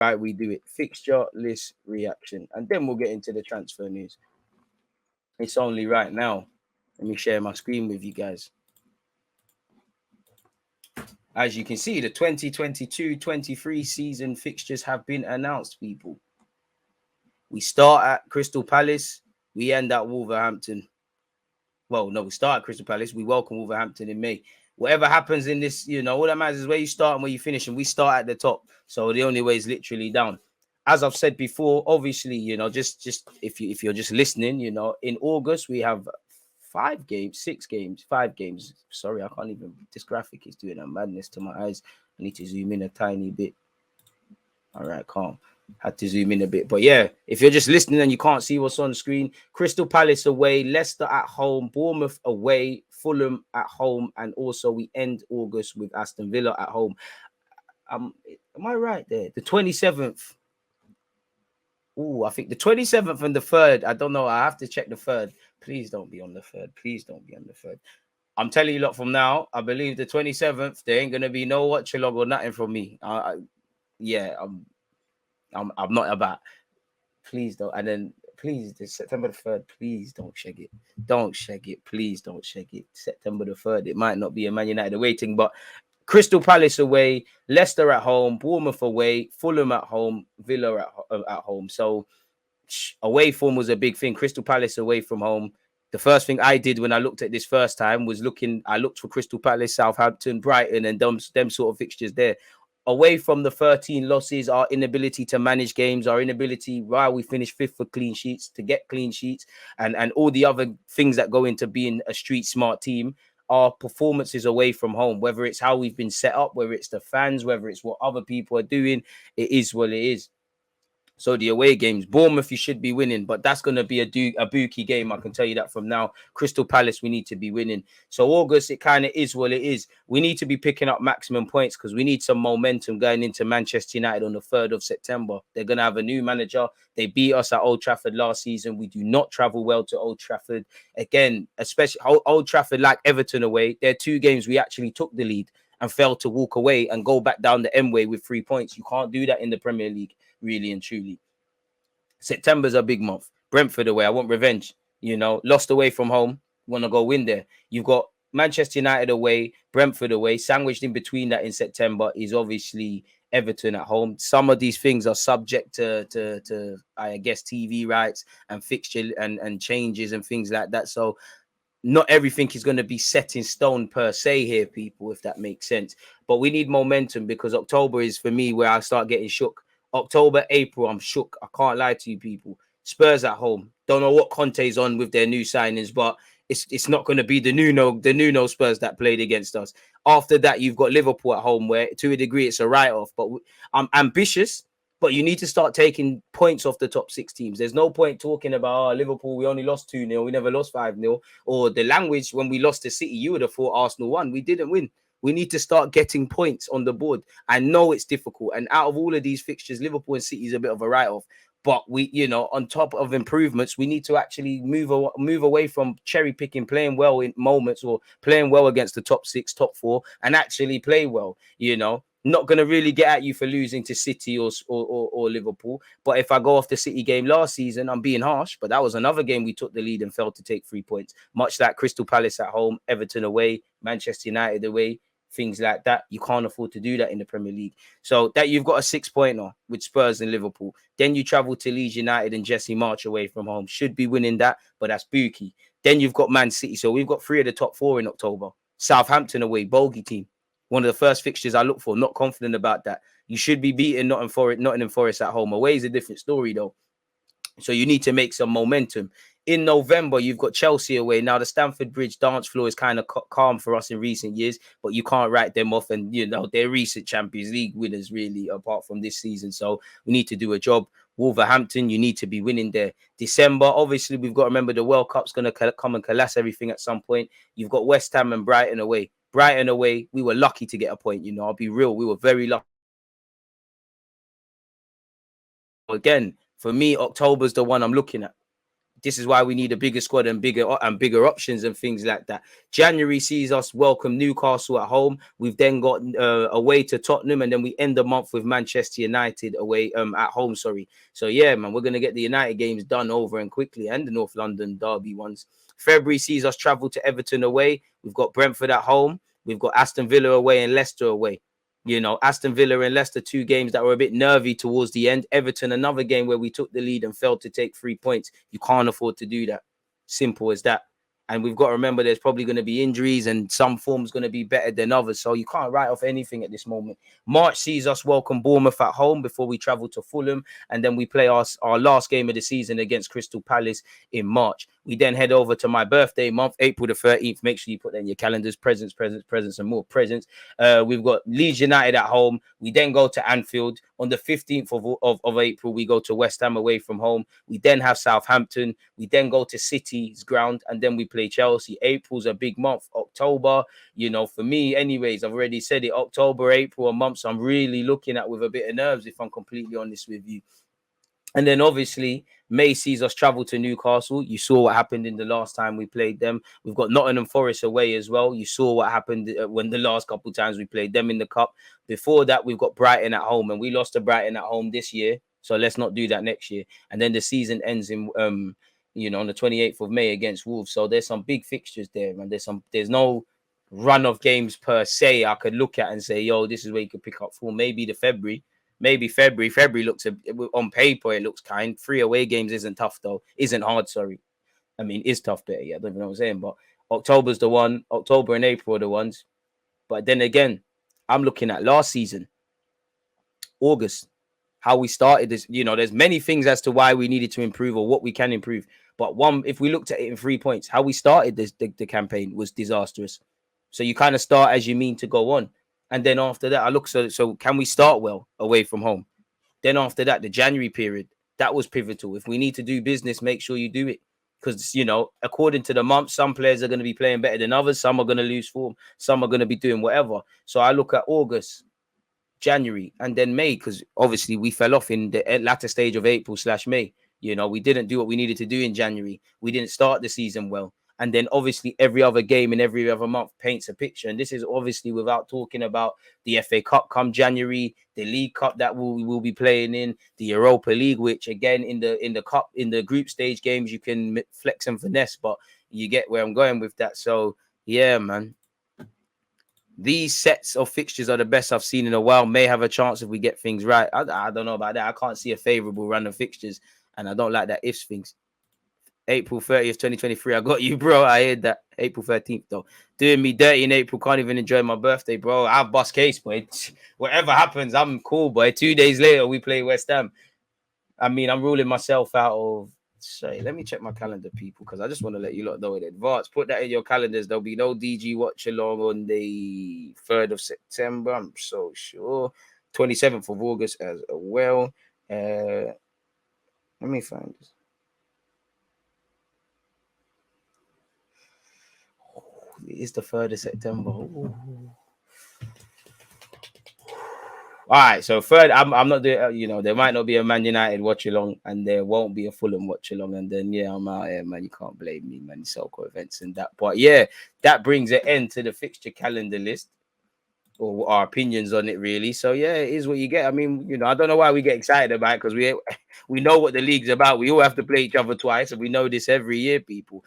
right, we do it. Fixture list reaction. And then we'll get into the transfer news. It's only right now. Let me share my screen with you guys. As you can see, the 2022-23 season fixtures have been announced, people. We start at Crystal Palace. We end at Wolverhampton. Well, no, we start at Crystal Palace. We welcome Wolverhampton in May. Whatever happens in this, all that matters is where you start and where you finish, and we start at the top. So the only way is literally down. As I've said before, obviously, just if you're just listening, in August we have 5 games, 6 games, 5 games. Sorry, I can't even. This graphic is doing a madness to my eyes. I need to zoom in a tiny bit. All right, calm. Had to zoom in a bit. But yeah, if you're just listening and you can't see what's on screen, Crystal Palace away, Leicester at home, Bournemouth away, Fulham at home, and also we end August with Aston Villa at home. Am I right there? The 27th. Oh, I think the 27th and the 3rd. I don't know. I have to check the 3rd. Please don't be on the 3rd. Please don't be on the 3rd. I'm telling you, lot, from now, I believe the 27th, there ain't going to be no watch along or nothing from me. I'm not about. Please don't. And then please, September the 3rd, please don't shag it. Don't shag it. Please don't shag it. September the 3rd. It might not be a Man United waiting, but Crystal Palace away, Leicester at home, Bournemouth away, Fulham at home, Villa at home. So away form was a big thing. Crystal Palace away from home. The first thing I did when I looked at this first time was I looked for Crystal Palace, Southampton, Brighton, and them sort of fixtures there. Away from the 13 losses, our inability to manage games, our inability, while we finished 5th for clean sheets, to get clean sheets, and all the other things that go into being a street smart team, our performances away from home, whether it's how we've been set up, whether it's the fans, whether it's what other people are doing, it is what it is. So the away games, Bournemouth, you should be winning, but that's going to be a bookie game. I can tell you that from now. Crystal Palace, we need to be winning. So August, it kind of is what it is. We need to be picking up maximum points because we need some momentum going into Manchester United on the 3rd of September. They're going to have a new manager. They beat us at Old Trafford last season. We do not travel well to Old Trafford. Again, especially Old Trafford, like Everton away, they're 2 games we actually took the lead and failed to walk away and go back down the M way with 3 points. You can't do that in the Premier League. Really and truly. September's a big month. Brentford away. I want revenge. Lost away from home. Want to go win there. You've got Manchester United away, Brentford away. Sandwiched in between that in September is obviously Everton at home. Some of these things are subject to I guess TV rights and fixture and changes and things like that. So not everything is going to be set in stone per se here, people, if that makes sense. But we need momentum because October is for me where I start getting shook. October, April, I'm shook. I can't lie to you, people. Spurs at home. Don't know what Conte's on with their new signings, but it's not going to be the Nuno Spurs that played against us. After that, you've got Liverpool at home, where to a degree it's a write-off. But I'm ambitious, but you need to start taking points off the top 6 teams. There's no point talking about Liverpool, we only lost 2-0, we never lost 5-0. Or the language when we lost to City, you would have thought Arsenal won. We didn't win. We need to start getting points on the board. I know it's difficult. And out of all of these fixtures, Liverpool and City is a bit of a write-off. But we, on top of improvements, we need to actually move away from cherry picking, playing well in moments or playing well against the top 6, top 4, and actually play well, Not going to really get at you for losing to City or Liverpool. But if I go off the City game last season, I'm being harsh, but that was another game we took the lead and failed to take 3 points. Much like Crystal Palace at home, Everton away, Manchester United away, things like that. You can't afford to do that in the Premier League. So that you've got a 6-pointer with Spurs and Liverpool. Then you travel to Leeds United and Jesse March away from home. Should be winning that, but that's bookie. Then you've got Man City. So we've got 3 of the top 4 in October. Southampton away, bogey team. One of the first fixtures I look for. Not confident about that. You should be beating Nottingham Forest at home. Away is a different story, though. So you need to make some momentum. In November, you've got Chelsea away. Now, the Stamford Bridge dance floor is kind of calm for us in recent years, but you can't write them off. And, they're recent Champions League winners, really, apart from this season. So we need to do a job. Wolverhampton, you need to be winning there. December, obviously, we've got to remember the World Cup's going to come and collapse everything at some point. You've got West Ham and Brighton away. Brighton away, we were lucky to get a point, I'll be real. We were very lucky. Again, for me, October's the one I'm looking at. This is why we need a bigger squad and bigger options and things like that. January sees us welcome Newcastle at home. We've then got away to Tottenham, and then we end the month with Manchester United away at home. Sorry. So yeah, man, we're gonna get the United games done over and quickly, and the North London derby ones. February sees us travel to Everton away. We've got Brentford at home. We've got Aston Villa away and Leicester away. Aston Villa and Leicester, 2 games that were a bit nervy towards the end. Everton, another game where we took the lead and failed to take 3 points. You can't afford to do that. Simple as that. And we've got to remember there's probably going to be injuries and some form's going to be better than others. So you can't write off anything at this moment. March sees us welcome Bournemouth at home before we travel to Fulham. And then we play our last game of the season against Crystal Palace in March. We then head over to my birthday month, April the 13th. Make sure you put that in your calendars. Presents, and more presents. We've got Leeds United at home. We then go to Anfield. On the 15th of April, we go to West Ham away from home. We then have Southampton. We then go to City's ground, and then we play Chelsea. April's a big month. October, for me anyways, I've already said it. October, April are months I'm really looking at with a bit of nerves, if I'm completely honest with you. And then obviously May sees us travel to Newcastle. You saw what happened in the last time we played them. We've got Nottingham Forest away as well. You saw what happened when the last couple of times we played them in the cup. Before that, we've got Brighton at home, and we lost to Brighton at home this year. So let's not do that next year. And then the season ends in on the 28th of May against Wolves. So there's some big fixtures there, man. There's no run of games per se I could look at and say, yo, this is where you could pick up for. Maybe February looks on paper, it looks kind. 3 away games isn't tough though. Isn't hard, sorry. I mean, is tough better. Yeah, I don't even know what I'm saying. But October's the one. October and April are the ones. But then again, I'm looking at last season, August, how we started this. There's many things as to why we needed to improve or what we can improve. But if we looked at it in 3 points, how we started the campaign was disastrous. So you kind of start as you mean to go on. And then after that, I look, so can we start well away from home? Then after that, the January period, that was pivotal. If we need to do business, make sure you do it. Because, according to the month, some players are going to be playing better than others. Some are going to lose form. Some are going to be doing whatever. So I look at August, January, and then May, because obviously we fell off in the latter stage of April/May. We didn't do what we needed to do in January. We didn't start the season well. And then obviously every other game and every other month paints a picture. And this is obviously without talking about the FA Cup come January, the League Cup that we will be playing in, the Europa League, which again in the cup, in the group stage games, you can flex and finesse, but you get where I'm going with that. So yeah, man. These sets of fixtures are the best I've seen in a while. May have a chance if we get things right. I don't know about that. I can't see a favourable run of fixtures, and I don't like that ifs things. April 30th, 2023. I got you, bro. I heard that. April 13th, though. Doing me dirty in April. Can't even enjoy my birthday, bro. I have bust case, boy. Whatever happens, I'm cool, boy. 2 days later, we play West Ham. I mean, I'm ruling myself out of... Sorry, let me check my calendar, people, because I just want to let you lot know in advance. Put that in your calendars. There'll be no DG watch along on the 3rd of September. I'm so sure. 27th of August as well. Let me find this. It's the 3rd of September. Ooh. All right, so third, I'm not doing. There might not be a Man United watch along, and there won't be a Fulham watch along, and then I'm out here, man. You can't blame me, man. Selco events and that, but yeah, that brings an end to the fixture calendar list, or our opinions on it, really. So yeah, it is what you get. I mean, I don't know why we get excited about it, because we know what the league's about. We all have to play each other twice, and we know this every year, people.